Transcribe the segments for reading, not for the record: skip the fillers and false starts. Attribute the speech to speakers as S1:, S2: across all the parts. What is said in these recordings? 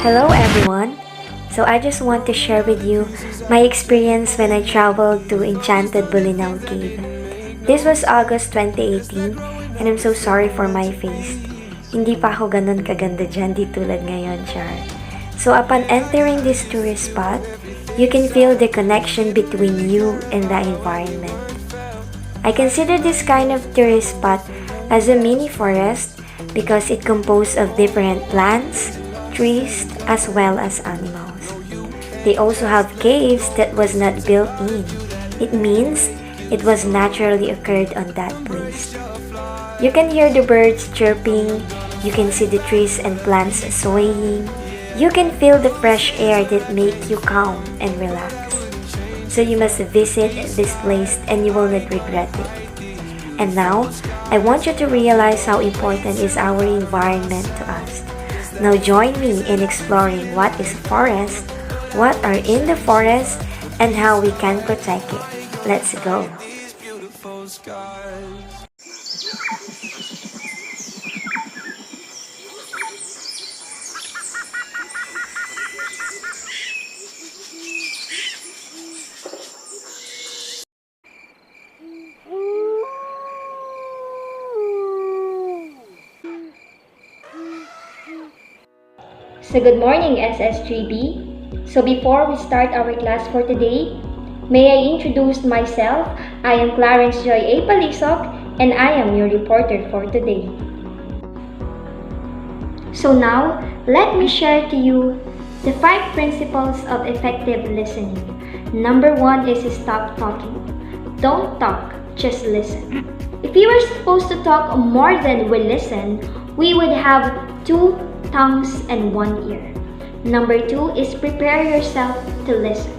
S1: Hello everyone! So I just want to share with you my experience when I traveled to Enchanted Bolinao Cave. This was August 2018 and I'm so sorry for my face. Hindi pa ako ganun kaganda dyan di tulad ngayon, Char. So upon entering this tourist spot, you can feel the connection between you and the environment. I consider this kind of tourist spot as a mini forest because it composed of different plants, trees, as well as animals. They also have caves that was not built in. It means it was naturally occurred on that place. You can hear the birds chirping, you can see the trees and plants swaying, you can feel the fresh air that make you calm and relax. So you must visit this place and you will not regret it. And now, I want you to realize how important is our environment to us. Now join me in exploring what is a forest, what are in the forest, and how we can protect it. Let's go!
S2: So good morning SS3B. So before we start our class for today, may I introduce myself. I am Clarence Joy A. Palisok and I am your reporter for today. So now, let me share to you the 5 principles of effective listening. Number 1 is stop talking. Don't talk, just listen. If we were supposed to talk more than we listen, we would have 2 tongues and 1 ear. Number 2 is prepare yourself to listen.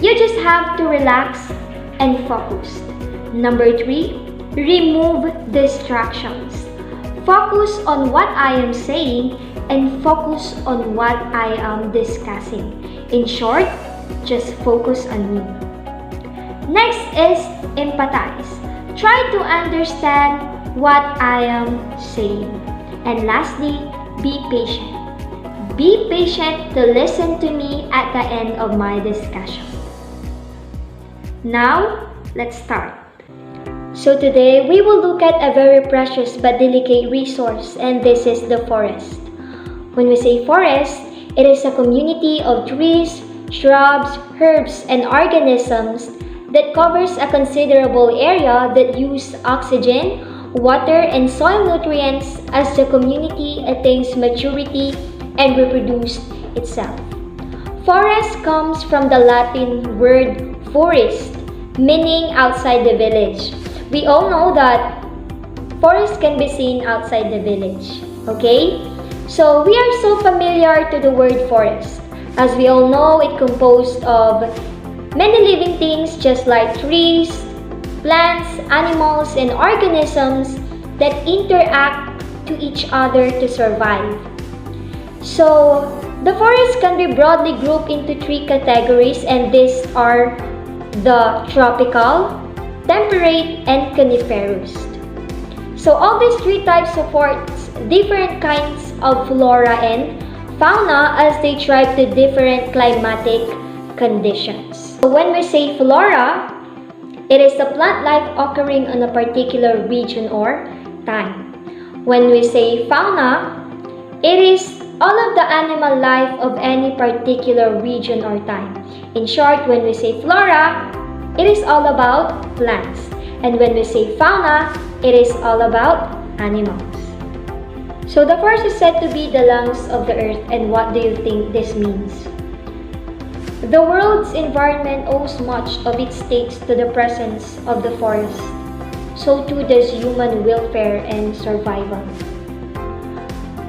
S2: You just have to relax and focus. Number 3, remove distractions. Focus on what I am saying and focus on what I am discussing. In short, just focus on me. Next is empathize. Try to understand what I am saying. And lastly, be patient. Be patient to listen to me at the end of my discussion. Now, let's start. So today, we will look at a very precious but delicate resource, and this is the forest. When we say forest, it is a community of trees, shrubs, herbs, and organisms that covers a considerable area that use oxygen, water, and soil nutrients as the community attains maturity and reproduces itself. Forest comes from the Latin word forest, meaning outside the village. We all know that forest can be seen outside the village, okay? So we are so familiar to the word forest. As we all know, it composed of many living things just like trees, plants, animals, and organisms that interact to each other to survive. So, the forest can be broadly grouped into 3 categories, and these are the tropical, temperate, and coniferous. So, all these 3 types support different kinds of flora and fauna as they thrive to different climatic conditions. So, when we say flora, it is the plant life occurring on a particular region or time. When we say fauna, it is all of the animal life of any particular region or time. In short, when we say flora, it is all about plants. And when we say fauna, it is all about animals. So the forest is said to be the lungs of the earth, and what do you think this means? The world's environment owes much of its states to the presence of the forest. So too does human welfare and survival.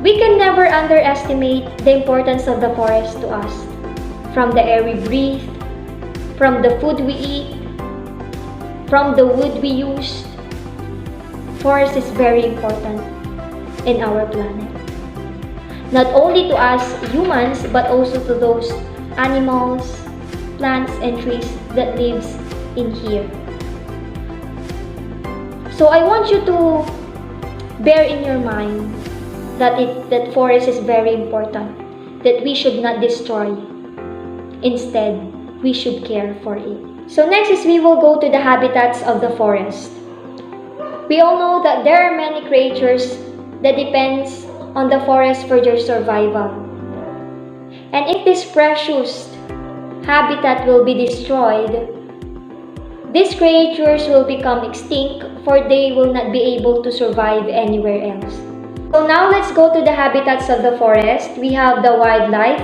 S2: We can never underestimate the importance of the forest to us. From the air we breathe, from the food we eat, from the wood we use, forest is very important in our planet. Not only to us humans, but also to those animals, plants, and trees that lives in here. So I want you to bear in your mind that forest is very important. that we should not destroy. Instead, we should care for it. So next is we will go to the habitats of the forest. We all know that there are many creatures that depends on the forest for their survival. And if this precious habitat will be destroyed, these creatures will become extinct, for they will not be able to survive anywhere else. So now let's go to the habitats of the forest. We have the wildlife,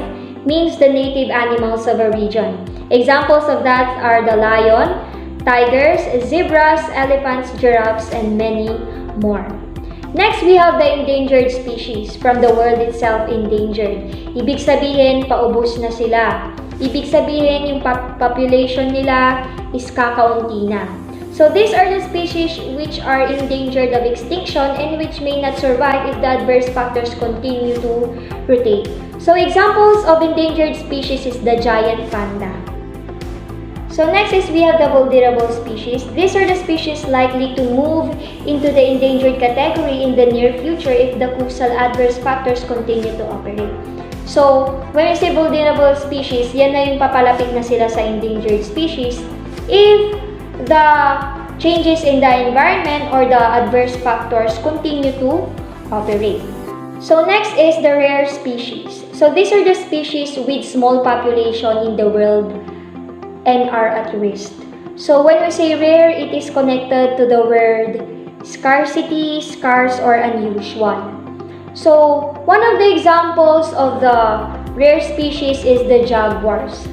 S2: means the native animals of a region. Examples of that are the lion, tigers, zebras, elephants, giraffes, and many more. Next, we have the endangered species, from the world itself endangered. Ibig sabihin, paubos na sila. Ibig sabihin, yung population nila is kakaunti na. So these are the species which are endangered of extinction and which may not survive if the adverse factors continue to rotate. So examples of endangered species is the giant panda. So next is we have the vulnerable species. These are the species likely to move into the endangered category in the near future if the causal adverse factors continue to operate. So when we say vulnerable species, yan na yung papalapit na sila sa endangered species if the changes in the environment or the adverse factors continue to operate. So next is the rare species. So these are the species with small population in the world and are at risk. So when we say rare, it is connected to the word scarcity, scarce, or unusual. So one of the examples of the rare species is the jaguars.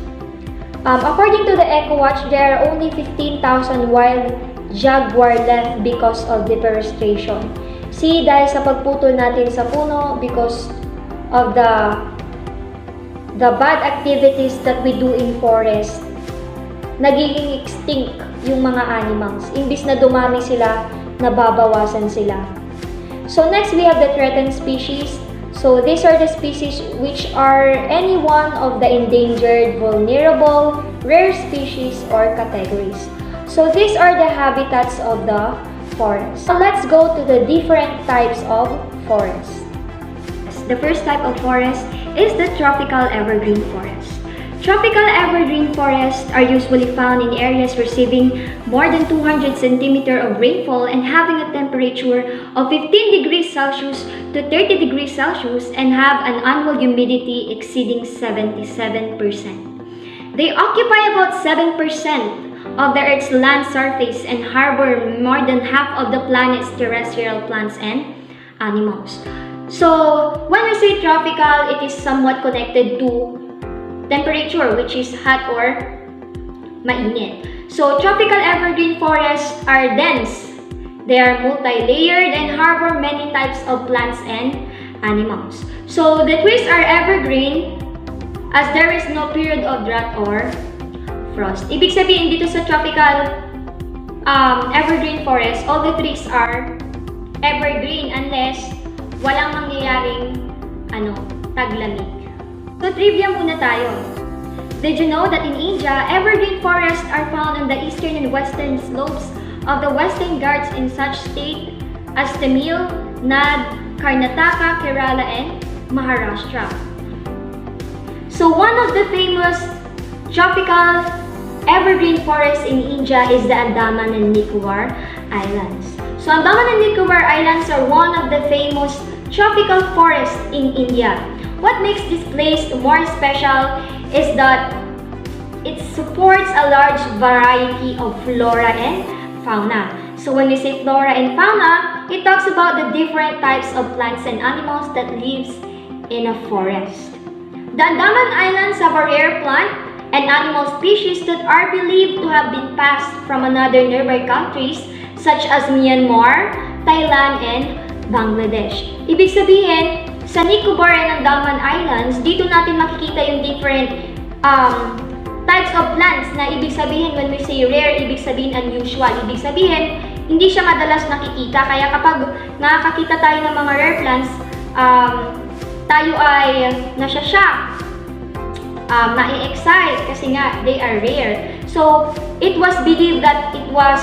S2: According to the EcoWatch, there are only 15,000 wild jaguar left because of deforestation. See, dahil sa pagputol natin sa puno because of the bad activities that we do in forest, nagiging extinct yung mga animals. Imbis na dumami sila, nababawasan sila. So next, we have the threatened species. So these are the species which are any one of the endangered, vulnerable, rare species or categories. So these are the habitats of the forest. So let's go to the different types of forest. The first type of forest is the tropical evergreen forest. Tropical evergreen forests are usually found in areas receiving more than 200 cm of rainfall and having a temperature of 15 degrees Celsius to 30 degrees Celsius and have an annual humidity exceeding 77%. They occupy about 7% of the Earth's land surface and harbor more than half of the planet's terrestrial plants and animals. So, when we say tropical, it is somewhat connected to temperature, which is hot or mainit. So, tropical evergreen forests are dense. They are multi-layered and harbor many types of plants and animals. So, the trees are evergreen as there is no period of drought or frost. Ibig sabihin, dito sa tropical evergreen forest, all the trees are evergreen unless walang mangyayaring taglamig. So, trivia muna tayo. Did you know that in India, evergreen forests are found on the eastern and western slopes of the Western Ghats in such states as Tamil Nadu, Karnataka, Kerala, and Maharashtra. So, one of the famous tropical evergreen forests in India is the Andaman and Nicobar Islands. So, Andaman and Nicobar Islands are one of the famous tropical forests in India. What makes this place more special is that it supports a large variety of flora and fauna. So when we say flora and fauna, it talks about the different types of plants and animals that lives in a forest. The Andaman Islands have a rare plant and animal species that are believed to have been passed from another nearby countries such as Myanmar, Thailand, and Bangladesh. Ibig sabihin, sa Nicobar and Andaman Islands, dito natin makikita yung different types of plants na ibig sabihin when we say rare, ibig sabihin unusual. Ibig sabihin, hindi siya madalas nakikita. Kaya kapag nakakakita tayo ng mga rare plants, tayo ay nasya-shock, na-excite kasi nga they are rare. So, it was believed that it was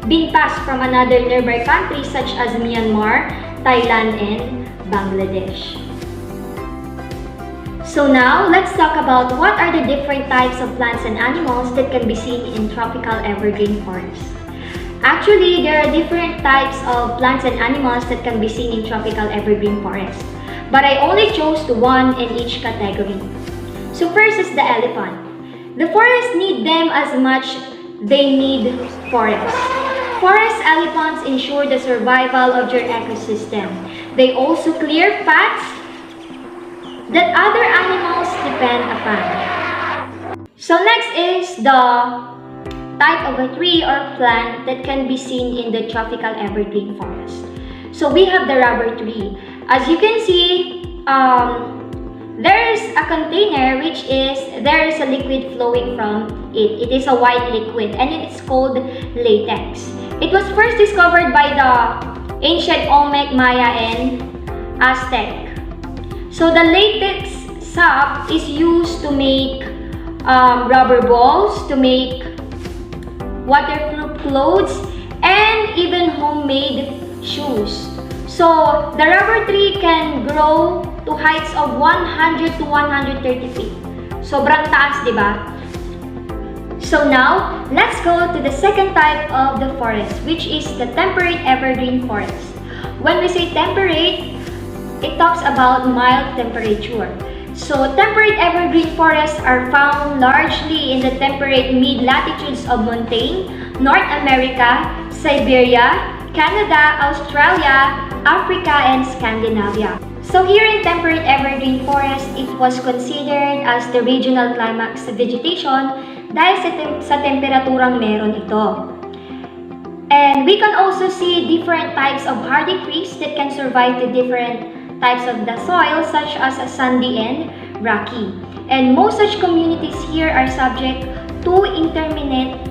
S2: being passed from another nearby countries such as Myanmar, Thailand, and Bangladesh. So now, let's talk about what are the different types of plants and animals that can be seen in tropical evergreen forests. Actually, there are different types of plants and animals that can be seen in tropical evergreen forests, but I only chose one in each category. So first is the elephant. The forests need them as much they need forests. Forest elephants ensure the survival of your ecosystem. They also clear paths that other animals depend upon. So next is the type of a tree or plant that can be seen in the tropical evergreen forest. So we have the rubber tree. As you can see, there is a container which is, there is a liquid flowing from it. It is a white liquid and it's called latex. It was first discovered by the ancient Olmec, Maya, and Aztec. So the latex sap is used to make rubber balls, to make waterproof clothes, and even homemade shoes. So the rubber tree can grow to heights of 100 to 130 feet. Sobrang taas, di ba? So now, let's go to the second type of the forest, which is the temperate evergreen forest. When we say temperate, it talks about mild temperature. So temperate evergreen forests are found largely in the temperate mid-latitudes of montane, North America, Siberia, Canada, Australia, Africa, and Scandinavia. So here in temperate evergreen forest, it was considered as the regional climax vegetation dahil sa temperaturang meron ito. And we can also see different types of hardy trees that can survive the different types of the soil, such as sandy and rocky. And most such communities here are subject to intermittent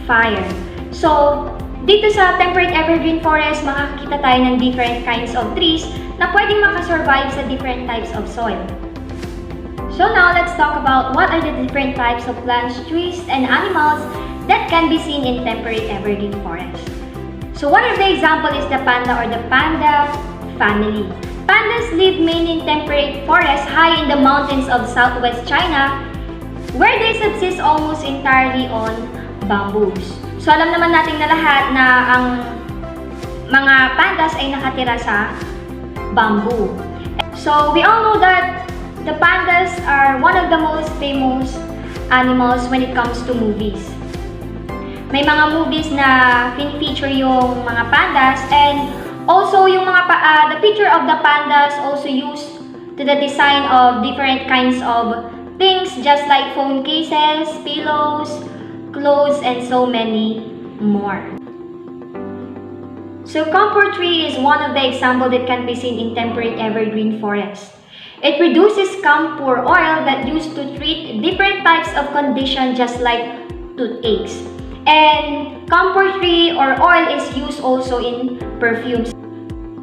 S2: fire. So, dito sa temperate evergreen forest, makakakita tayo ng different kinds of trees na pwedeng makasurvive sa different types of soil. So now, let's talk about what are the different types of plants, trees, and animals that can be seen in temperate evergreen forest. So one of the example is the panda or the panda family. Pandas live mainly in temperate forests high in the mountains of southwest China, where they subsist almost entirely on bamboos. So alam naman natin na lahat na ang mga pandas ay nakatira sa bamboo. So we all know that the pandas are one of the most famous animals when it comes to movies. May mga movies na feature yung mga pandas, and also yung mga the picture of the pandas also used to the design of different kinds of things, just like phone cases, pillows, clothes, and so many more. So camphor tree is one of the examples that can be seen in temperate evergreen forest. It produces camphor oil that used to treat different types of conditions, just like toothaches. And camphor tree or oil is used also in perfumes.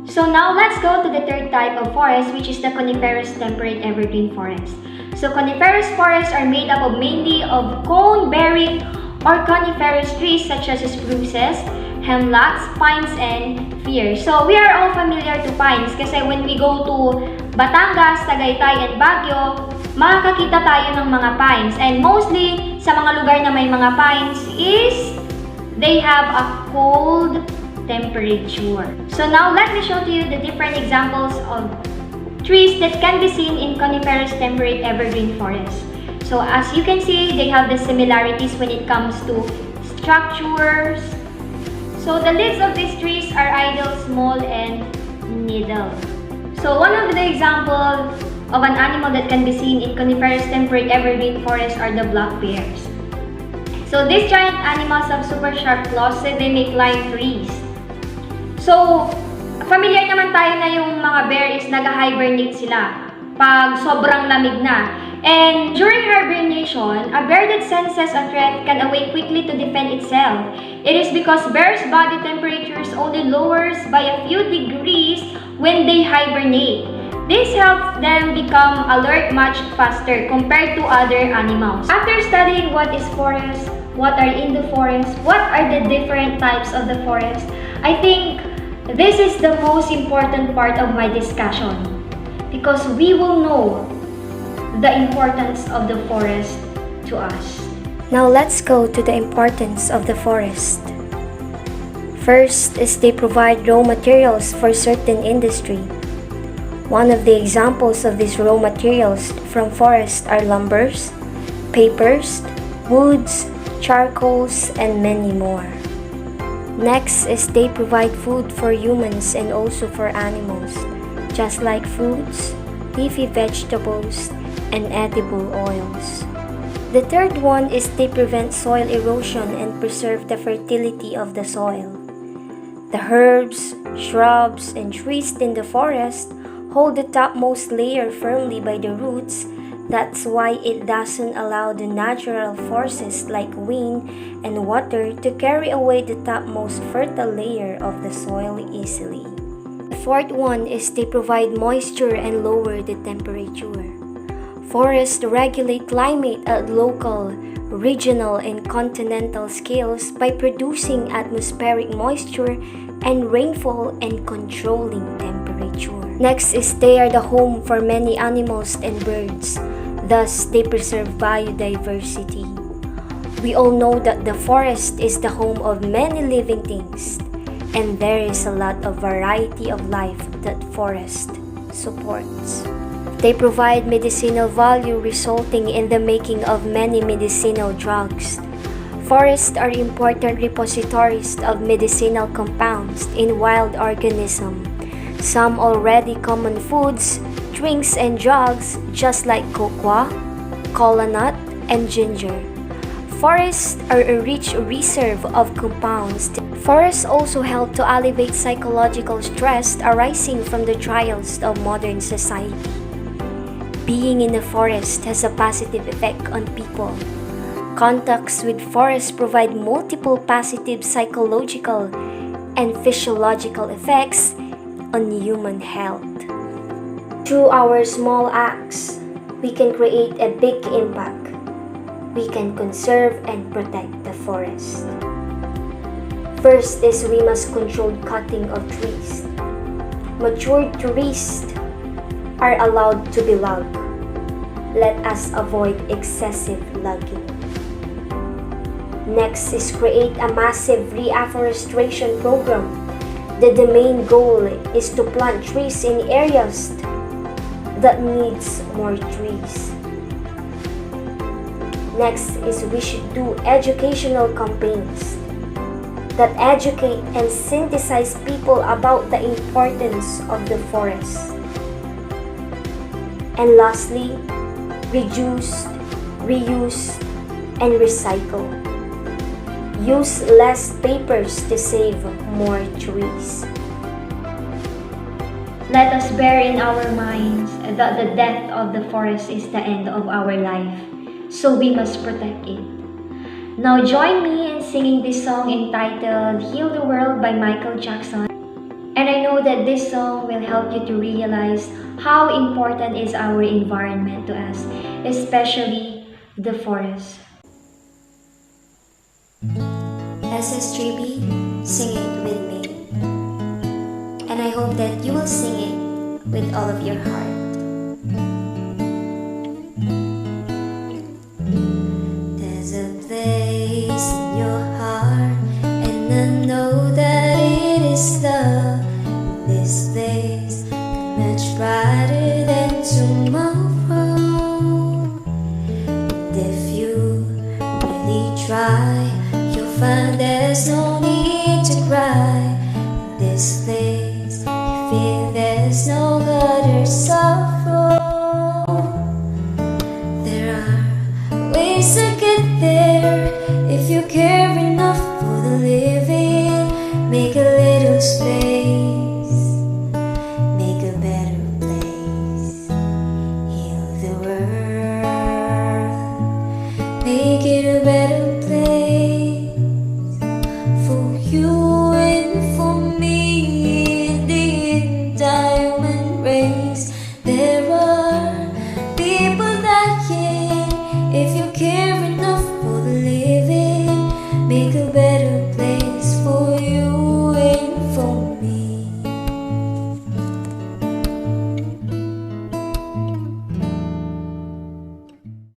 S2: So now let's go to the third type of forest, which is the coniferous temperate evergreen forest. So coniferous forests are made up of mainly of cone-bearing or coniferous trees such as spruces, hemlocks, pines, and firs. So we are all familiar to pines kasi when we go to Batangas, Tagaytay, and Baguio, makakakita tayo ng mga pines. And mostly sa mga lugar na may mga pines is they have a cold temperature. So now let me show to you the different examples of trees that can be seen in coniferous temperate evergreen forests. So as you can see, they have the similarities when it comes to structures. So the leaves of these trees are either small and needle. So one of the examples of an animal that can be seen in coniferous temperate evergreen forests are the black bears. So these giant animals have super sharp claws, so they may climb trees. So familiar naman tayo na yung mga bear is nag-hibernate sila pag sobrang lamig na. And during hibernation, a bear that senses a threat can awake quickly to defend itself. It is because bears' body temperatures only lowers by a few degrees when they hibernate. This helps them become alert much faster compared to other animals. After studying what is forest, what are in the forest, what are the different types of the forest, I think this is the most important part of my discussion, because we will know the importance of the forest to us.
S1: Now let's go to the importance of the forest. First is they provide raw materials for certain industry. One of the examples of these raw materials from forests are lumbers, papers, woods, charcoals, and many more. Next is they provide food for humans and also for animals, just like fruits, leafy vegetables, and edible oils. The third one is they prevent soil erosion and preserve the fertility of the soil. The herbs, shrubs, and trees in the forest hold the topmost layer firmly by the roots. That's why it doesn't allow the natural forces like wind and water to carry away the topmost fertile layer of the soil easily. The fourth one is they provide moisture and lower the temperature. Forests regulate climate at local, regional, and continental scales by producing atmospheric moisture and rainfall and controlling temperature. Next is they are the home for many animals and birds. Thus, they preserve biodiversity. We all know that the forest is the home of many living things, and there is a lot of variety of life that forest supports. They provide medicinal value resulting in the making of many medicinal drugs. Forests are important repositories of medicinal compounds in wild organisms. Some already common foods, drinks, and drugs just like cocoa, cola nut, and ginger. Forests are a rich reserve of compounds. Forests also help to alleviate psychological stress arising from the trials of modern society. Being in the forest has a positive effect on people. Contacts with forests provide multiple positive psychological and physiological effects on human health. Through our small acts, we can create a big impact. We can conserve and protect the forest. First is we must control cutting of trees. Matured trees are allowed to be logged. Let us avoid excessive logging. Next is create a massive reforestation program. The main goal is to plant trees in areas that needs more trees. Next is we should do educational campaigns that educate and sensitize people about the importance of the forest. And lastly, reduce, reuse, and recycle. Use less papers to save more trees.
S2: Let us bear in our minds that the death of the forest is the end of our life, so we must protect it. Now join me in singing this song entitled Heal the World by Michael Jackson. And I know that this song will help you to realize how important is our environment to us, especially the forest.
S1: SSGB, sing it with me. And I hope that you will sing it with all of your heart. There's a place in your heart, and I know that it is love. This place much brighter than tomorrow. And if you really try, you'll find there's no need to cry. This place, you feel there's no gutter sorrow. There are ways to get there if you care enough for the living. Make a little space.